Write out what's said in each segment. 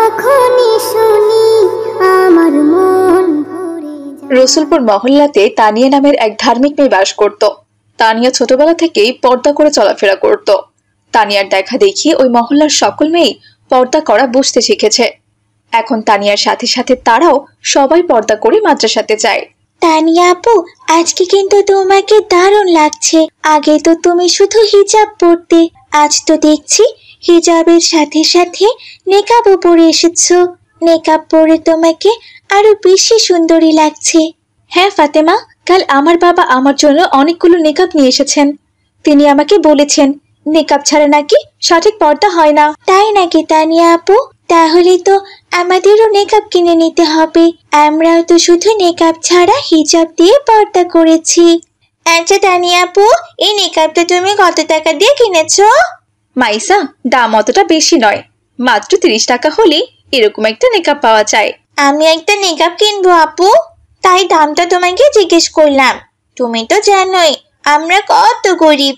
যখনই শুনি আমার মন ভরে যায়। রসুলপুর মহল্লাতে তানিয়া নামের এক ধার্মিক মেয়ে বাস করত। তানিয়া ছোটবেলা থেকেই পর্দা করে চলাফেরা করত। তানিয়ার দেখা দেখি ওই মহল্লার সকল মেয়েই পর্দা করা বুঝতে শিখেছে। এখন তানিয়ার সাথে সাথে তারাও সবাই পর্দা করে মাদ্রাসাতে যায়। তানিয়া আপু, আজকে কিন্তু তোমাকে দারুণ লাগছে। আগে তো তুমি শুধু হিজাব পরতে, আজ তো দেখছি হিজাবের সাথে সাথে নেকাবও পরে এসেছো। নেকাব পরে তোমাকে আরো বেশি সুন্দরী লাগছে। হ্যাঁ ফাতেমা, কাল আমার বাবা আমার জন্য অনেকগুলো নেকাব নিয়ে এসেছেন। তিনি আমাকে বলেছেন নেকাব ছাড়া নাকি সঠিক পর্দা হয় না। তাই নাকি তানিয়া আপু? তাহলে তো আমাদেরও নেকাব কিনে নিতে হবে। আমরাও তো শুধু নেকাব ছাড়া হিজাব দিয়ে পর্দা করেছি। আচ্ছা তানিয়া আপু, এই নেকাবটা তুমি কত টাকা দিয়ে কিনেছো? মাইসা, দাম অতটা বেশি নয়, মাত্র 30 টাকা হলেই এরকম একটা নেকাব পাওয়া যায়। আমি একটা নেকাব কিনবো আপু, তাই দামটা তোমাকে জিজ্ঞেস করলাম। তুমি তো জানোই আমরা কত গরিব,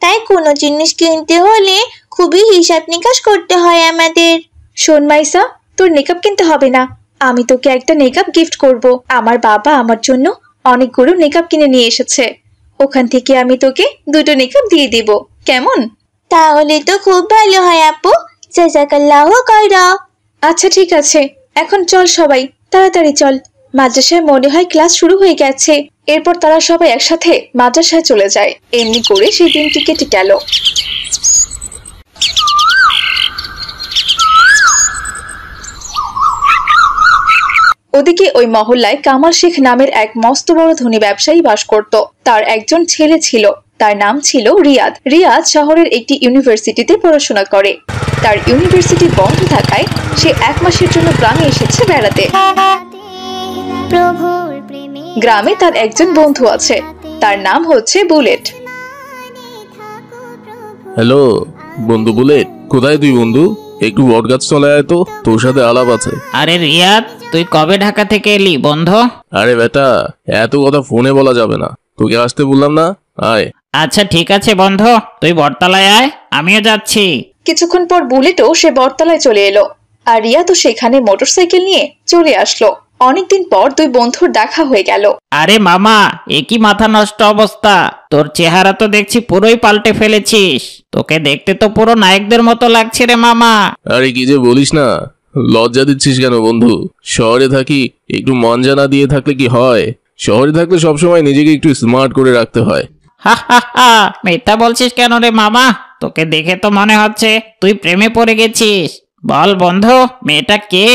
তাই কোনো জিনিস কিনতে হলে খুবই হিসাব নিকাশ করতে হয় আমাদের। শোন মাইসা, তোর নেকাব কিনতে হবে না, আমি তোকে একটা নেকাব গিফট করব। আমার বাবা আমার জন্য অনেকগুলো নেকাব কিনে নিয়ে এসেছে, ওখান থেকে আমি তোকে 2টো নেকাব দিয়ে দেব, কেমন? তাহলে তো খুব ভালো হয় আপু, জাযাকাল্লাহু খায়রা। আচ্ছা ঠিক আছে, এখন চল সবাই, তাড়াতাড়ি চল। মাদ্রাসায় মনে হয় ক্লাস শুরু হয়ে গেছে। এরপর তারা সবাই একসাথে মাদ্রাসায় চলে যায়। এমনি করে সেই দিনটি কেটে গেল। ওদিকে ওই মহল্লায় কামাল শেখ নামের এক মস্ত বড় ধনী ব্যবসায়ী বাস করত। তার একজন ছেলে ছিল, তার নাম ছিল রিয়াদ। রিয়াদ শহরের একটি ইউনিভার্সিটিতে পড়াশোনা করে। তার ইউনিভার্সিটি বন্ধ থাকায় সে 1 মাসের জন্য গ্রামে এসেছে বেড়াতে। গ্রামে তার একজন বন্ধু আছে, তার নাম হচ্ছে বুলেট। হ্যালো বন্ধু বুলেট, কোথায় তুই বন্ধু? একটু বটগাছ চলে আয় তো, তোর সাথে আলাপ আছে। আরে রিয়াদ, তুই কবে ঢাকা থেকে এলি বন্ধু? আরে বেটা, এত কথা ফোনে বলা যাবে না, তোকে আসতে বললাম না, আয়। আচ্ছা ঠিক আছে বন্ধু, তুই বটতলায় আয়, আমিও যাচ্ছি। কিছুক্ষণ পর বুলেটও সে বটতলায় চলে এলো, আর রিয়া তো সেখানে মোটরসাইকেল নিয়ে চলে আসলো। অনেকদিন পর দুই বন্ধুর দেখা হয়ে গেল। আরে মামা, একই মাথা নষ্ট অবস্থা, তোর চেহারা তো দেখছি পুরোই পাল্টে ফেলেছিস। তোকে দেখতে তো পুরো নায়কদের মতো লাগছে রে মামা। আরে কি যে বলিস না, লজ্জা দিচ্ছিস কেন বন্ধু? শহরে থাকি, একটু মন জানা দিয়ে থাকলে কি হয়? শহরে থাকলে সবসময় নিজেকে একটু স্মার্ট করে রাখতে হয়। হা হা হা, মিথ্যা বলছিস কেন রে মামা? তোকে দেখে তো মনে হচ্ছে তুই প্রেমে পড়ে গেছিস। বল বন্ধু, মেয়েটা কে?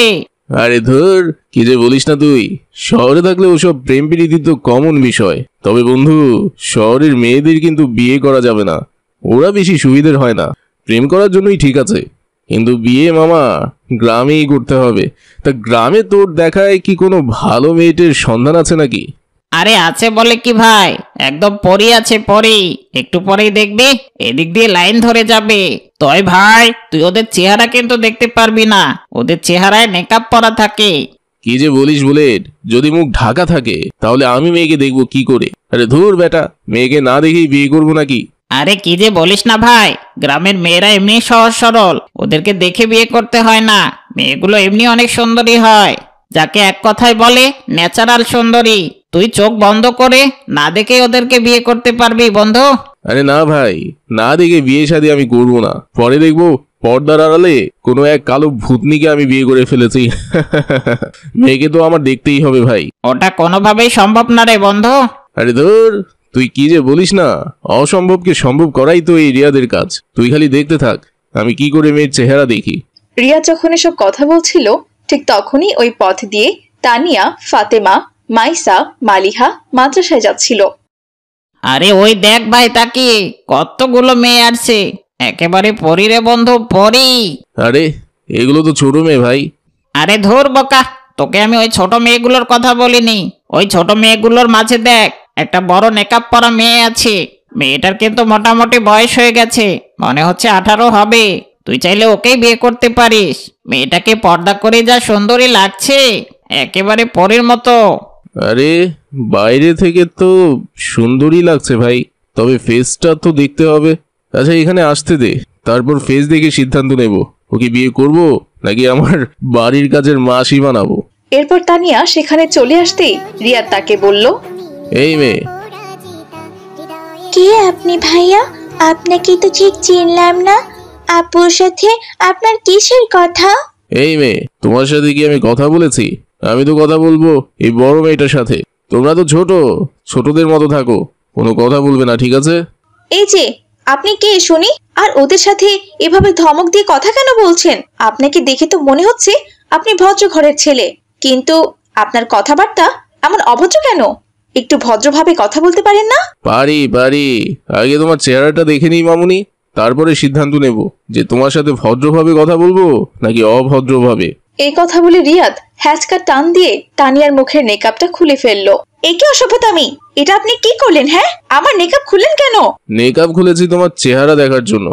আরে ধুর, কি যে বলিস না তুই, শহরে থাকলে ওসব প্রেম প্রীতি তো কমন বিষয়। তবে বন্ধু, শহরের মেয়েদের কিন্তু বিয়ে করা যাবে না, ওরা বেশি সুবিধার হয় না। প্রেম করার জন্যই ঠিক আছে, কিন্তু বিয়ে মামা গ্রামেই করতে হবে। তা গ্রামে তোর দেখায় কি কোনো ভালো মেয়েটের সন্ধান আছে নাকি? আরে আছে বলে কি ভাই, একদম পরি আছে পরি। একটু পরেই দেখবি এদিক দিয়ে লাইন ধরে যাবে। তয় ভাই, তুই ওদের চেহারা কিন্তু দেখতে পারবি না, ওদের চেহারায় মেকআপ পরা থাকে। কি যে বলিস বুলেট, যদি মুখ ঢাকা থাকে তাহলে আমি মেয়েকে দেখবো কি করে? আরে ধুর বেটা, মেয়েকে না দেখেই বিয়ে করবো নাকি? আরে কি যে বলিস না ভাই, গ্রামের মেয়েরা এমনি সহজ সরল, ওদেরকে দেখে বিয়ে করতে হয় না। মেয়েগুলো এমনি অনেক সুন্দরী হয়, যাকে এক কথায় বলে ন্যাচারাল সুন্দরী। তুই চোখ বন্ধ করে না দেখে ওদেরকে বিয়ে করতে পারবি বন্ধু। আরে না ভাই, না দেখে বিয়ে শাদী আমি করবো না। পরে দেখবো পর্দার আড়ালে কোনো এক কালো ভূতনিকে আমি বিয়ে করে ফেলেছি। মেয়েকে তো আমার দেখতেই হবে ভাই। ওটা কোনোভাবেই সম্ভব না রে বন্ধু। আরে ধর, তুই কি যে বলিস না, অসম্ভবকে সম্ভব করাই তো এই রিয়াদের কাজ। তুই খালি দেখতে থাক আমি কি করে মেয়ের চেহারা দেখি। রিয়া যখন এসব কথা বলছিল, ঠিক তখনই ওই পথ দিয়ে তানিয়া, ফাতেমা, মাইসা, মালিহা মাদ্রাসায় যাচ্ছিল। আরে ওই দেখ ভাই, তাকিয়ে কতগুলো মেয়ে আসছে, একেবারে পরি রে বন্ধু, পরি। আরে এগুলো তো ছোট মেয়ে ভাই। আরে ধুর বোকা, তোকে আমি ওই ছোট মেয়েগুলোর কথা বলিনি। ওই ছোট মেয়েগুলোর মাঝে দেখ একটা বড় নেকআপ পরা মেয়ে আছে। মেয়েটার কিন্তু মোটামুটি বয়স হয়ে গেছে, মনে হচ্ছে 18 হবে। তুই চাইলে ওকেই বিয়ে করতে পারিস। মেয়েটাকে পর্দা করে যা সুন্দরী লাগছে, একেবারে পরীর মতো। আরে বাইরে থেকে তো সুন্দরই লাগছে ভাই, তবে ফেসটা তো দেখতে হবে। আচ্ছা এখানে আসতে দে, তারপর ফেস দেখে সিদ্ধান্ত নেব ওকে বিয়ে করব নাকি আমার বাড়ির কাজের মাসি বানাবো? এরপর তানিয়া সেখানে চলে আসতেই রিয়াদ তাকে বলল, এই মেয়ে, কে আপনি ভাইয়া? আপনাকে তো ঠিক চিনলাম না। আপুর সাথে আপনার কিসের কথা? এই মেয়ে, তোমার সাথে কি আমি কথা বলেছি? আমি তো কথা বলবো এই বড় মেয়েটার সাথে। তোমরা তো ছোটদের মতো থাকো, কোনো কথা বলবে না, ঠিক আছে? এই যে আপনি কে শুনি, আর ওদের সাথে এভাবে ধমক দিয়ে কথা কেন বলছেন? আপনাকে দেখে তো মনে হচ্ছে আপনি ভদ্র ঘরের ছেলে, কিন্তু আপনার কথাবার্তা এমন অভদ্র কেন? একটু ভদ্রভাবে কথা বলতে পারেন না? পারি, আগে তোমার চেহারাটা দেখে নিই মামুনি, তারপরে সিদ্ধান্ত নেব যে তোমার সাথে ভদ্রভাবে কথা বলবো নাকি অভদ্রভাবে। এই কথা বলে রিয়াদ হ্যাচকা টান দিয়ে তানিয়ার মুখের মেকআপটা খুলে ফেললো। একে অসভ্যতামি, এটা আপনি কি করলেন? হ্যাঁ, আমার মেকআপ খুললেন কেন? মেকআপ খুলেছি তোমার চেহারা দেখার জন্য।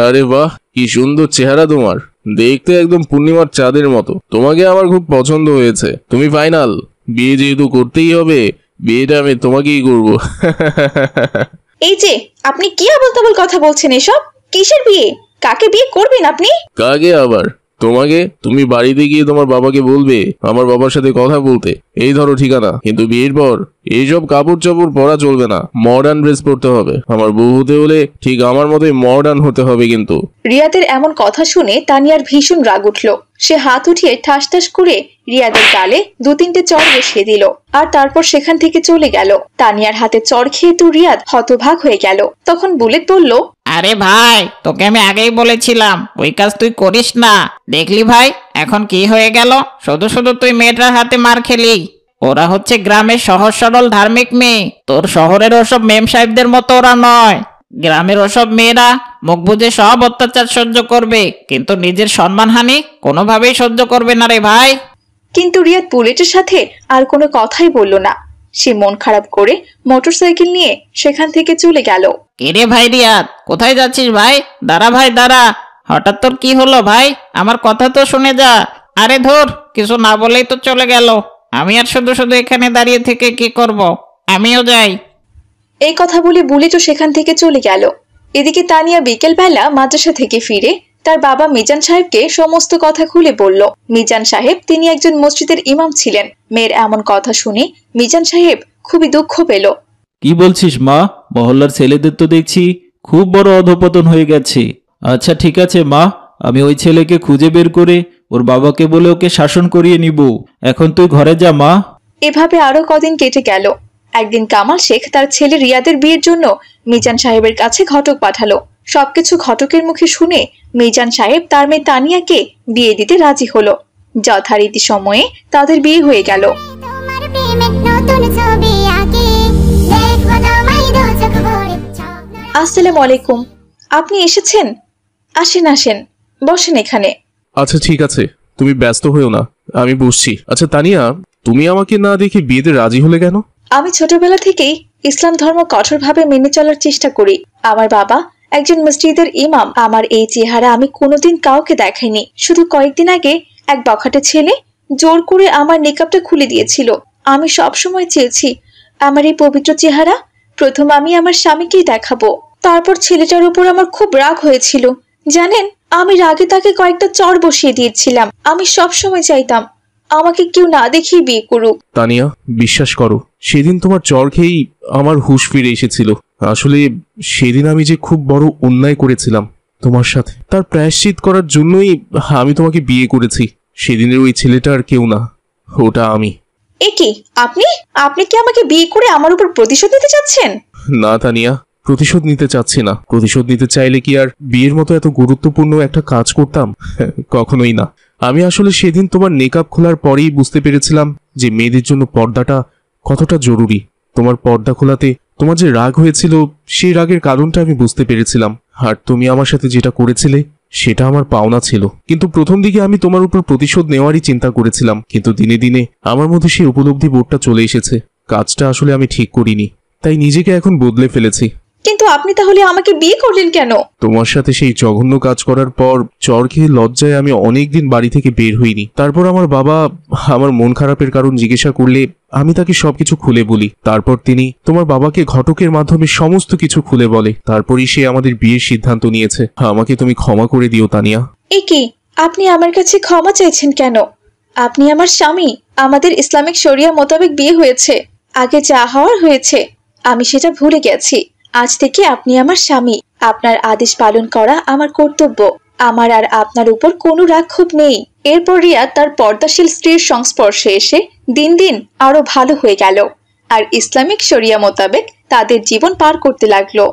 আরে বাহ, কি সুন্দর চেহারা তোমার, দেখতে একদম পূর্ণিমার চাঁদের মতো। তোমাকে আমার খুব পছন্দ হয়েছে। তুমি ফাইনাল। বিয়ে যেহেতু করতেই হবে, বিয়েটা আমি তোমাকেই করব। এই যে আপনি কি আবোল-তাবোল কথা বলছেন এসব? কিসের বিয়ে? কাকে বিয়ে করবেন আপনি? কাকে আবার? তোমাকে। তুমি বাড়িতে গিয়ে তোমার বাবাকে বলবে আমার বাবার সাথে কথা বলতে। এই ধরো ঠিকানা। কিন্তু বিয়ের পর এইসব কাপড় চাপড় পরা চলবে না, মডার্ন ড্রেস পরতে হবে। আমার বউ হতে হলে ঠিক আমার মতোই মডার্ন হতে হবে কিন্তু। রিয়াদের এমন কথা শুনে তানিয়ার ভীষণ রাগ উঠলো। সে হাত উঠিয়ে ঠাস ঠাস করে রিয়াদের গালে 2-3টে চড় বসিয়ে দিল, আর তারপর সেখান থেকে চলে গেল। তানিয়ার হাতে চড় খেয়ে তো রিয়াদ হতভাগ হয়ে গেল। তখন বুলেট বলল, আরে ভাই, তোকে আমি আগেই বলেছিলাম ওই কাজ তুই করিস না। দেখলি ভাই, এখন কি হয়ে গেল? শুধু শুধু তুই মেয়েটার হাতে মার খেলি। ওরা হচ্ছে গ্রামের সহজ সরল ধার্মিক মেয়ে, তোর শহরের ওসব মেম সাহেবদের মতো ওরা নয়। গ্রামের ওসব মেয়েরা মুখ বুজে সব অত্যাচার সহ্য করবে, কিন্তু নিজের সম্মানহানি কোনোভাবেই সহ্য করবে না রে ভাই। কিন্তু রিয়াদ বুলেটের সাথে আর কোনো কথাই বলল না। সে মন খারাপ করে মোটরসাইকেল নিয়ে সেখান থেকে চলে গেল। রে ভাই রিয়াদ, কোথায় যাচ্ছিস ভাই? দাঁড়া ভাই দাঁড়া। হঠাৎ তোর কি হলো ভাই? আমার কথা তো শুনে যা। আরে ধর, কিছু না বলেই তো চলে গেল। আমি আর শুধু শুধু এখানে দাঁড়িয়ে থেকে কি করব? আমিও যাই। এই কথা বলে বুলেটও সেখান থেকে চলে গেল। এদিকে তানিয়া বিকেলবেলা মাদ্রাসা থেকে ফিরে তার বাবা মিজান সাহেবকে সমস্ত কথা খুলে বলল। মিজান সাহেব তিনি একজন মসজিদের ইমাম ছিলেন। মেয়ের এমন কথা শুনে মিজান সাহেব খুবই দুঃখ পেল। কি বলছিস মা? মহল্লার ছেলেদের তো দেখছি খুব বড় অধপতন হয়ে গেছে। আচ্ছা ঠিক আছে মা, আমি ওই ছেলেকে খুঁজে বের করে ওর বাবাকে বলে ওকে শাসন করিয়ে নিব। এখন তুই ঘরে যা মা। এভাবে আরো কদিন কেটে গেল। একদিন কামাল শেখ তার ছেলে রিয়াদের বিয়ের জন্য মিজান সাহেবের কাছে ঘটক পাঠালো। সবকিছু ঘটকের মুখে শুনে মিজান সাহেব তার মেয়ে তানিয়াকে বিয়ে দিতে রাজি হলো। যথারীতি সময়ে তাদের বিয়ে হয়ে গেল। তোমার প্রেমের নতুন ছবি আঁকি, দেখবো তোমায় দু চোখ ভরে স্বপ্ন। আসসালামু আলাইকুম। আপনি এসেছেন? আসেন আসেন, বসেন এখানে। আচ্ছা ঠিক আছে, তুমি ব্যস্ত হয়েও না, আমি বসছি। আচ্ছা তানিয়া, তুমি আমাকে না দেখে বিয়েতে রাজি হলে কেন? আমি ছোটবেলা থেকেই ইসলাম ধর্ম কঠোরভাবে মেনে চলার চেষ্টা করি। আমার বাবা একজন মসজিদের ইমাম। আমার এই চেহারা আমি কোনোদিন কাউকে দেখাইনি। শুধু কয়েকদিন আগে এক বখাটে ছেলে জোর করে আমার নিকাবটা খুলে দিয়েছিল। আমি সবসময় চেয়েছি আমার এই পবিত্র চেহারা প্রথম আমি আমার স্বামীকেই দেখাবো। তারপর ছেলেটার উপর আমার খুব রাগ হয়েছিল। জানেন, আমি রাগে তাকে কয়েকটা চড় বসিয়ে দিয়েছিলাম। আমি সবসময় চাইতাম আমাকে কেউ না দেখিয়ে বিয়ে করুক। তানিয়া, বিশ্বাস করো, সেদিন তোমার চর খেয়েই আমার হুঁশ ফিরে এসেছিল। আসলে সেদিন আমি যে খুব বড় অন্যায় করেছিলাম তোমার সাথে, তার প্রায়শ্চিত করার জন্যই আমি তোমাকে বিয়ে করেছি। সেদিনের ওই ছেলেটা আর কেউ না, ওটা আমি। এ কি, আপনি আপনি কি আমাকে বিয়ে করে আমার উপর প্রতিশোধ নিতে চাচ্ছেন? না তানিয়া, প্রতিশোধ নিতে চাচ্ছি না। প্রতিশোধ নিতে চাইলে কি আর বিয়ের মতো এত গুরুত্বপূর্ণ একটা কাজ করতাম? কখনোই না। আমি আসলে সেদিন তোমার নেকাব খোলার পরেই বুঝতে পেরেছিলাম যে মেয়েদের জন্য পর্দাটা কতটা জরুরি। তোমার পর্দা খোলাতে তোমার যে রাগ হয়েছিল, সেই রাগের কারণটা আমি বুঝতে পেরেছিলাম। আর তুমি আমার সাথে যেটা করেছিলে সেটা আমার পাওনা ছিল। কিন্তু প্রথম দিকে আমি তোমার উপর প্রতিশোধ নেওয়ারই চিন্তা করেছিলাম, কিন্তু দিনে দিনে আমার মধ্যে সেই উপলব্ধি বোধটা চলে এসেছে। কাজটা আসলে আমি ঠিক করিনি, তাই নিজেকে এখন বদলে ফেলেছি। কিন্তু আপনি তাহলে আমাকে বিয়ে করলেন কেন? তোমার সাথে সেই জঘন্য কাজ করার পর চর খেয়ে লজ্জায় আমি অনেকদিন বাড়ি থেকে বের হইনি। তারপর আমার বাবা আমার মন খারাপের কারণ জিজ্ঞাসা করলে আমি তাকে সবকিছু খুলে বলি। তারপর তিনি তোমার বাবাকে ঘটকের মাধ্যমে সমস্ত কিছু খুলে বলে। তারপরই সে আমাদের বিয়ের সিদ্ধান্ত নিয়েছে। আমাকে তুমি ক্ষমা করে দিও তানিয়া। এ কি, আপনি আমার কাছে ক্ষমা চাইছেন কেন? আপনি আমার স্বামী। আমাদের ইসলামিক শরিয়া মোতাবেক বিয়ে হয়েছে। আগে যা হওয়ার হয়েছে, আমি সেটা ভুলে গেছি। আজ থেকে আপনি আমার স্বামী। আপনার আদেশ পালন করা আমার কর্তব্য। আমার আর আপনার উপর কোনো রাগ ক্ষোভ নেই। এরপর রিয়াদ তার পর্দাশীল স্ত্রীর সংস্পর্শে এসে দিন দিন আরো ভালো হয়ে গেল আর ইসলামিক শরিয়া মোতাবেক তাদের জীবন পার করতে লাগলো।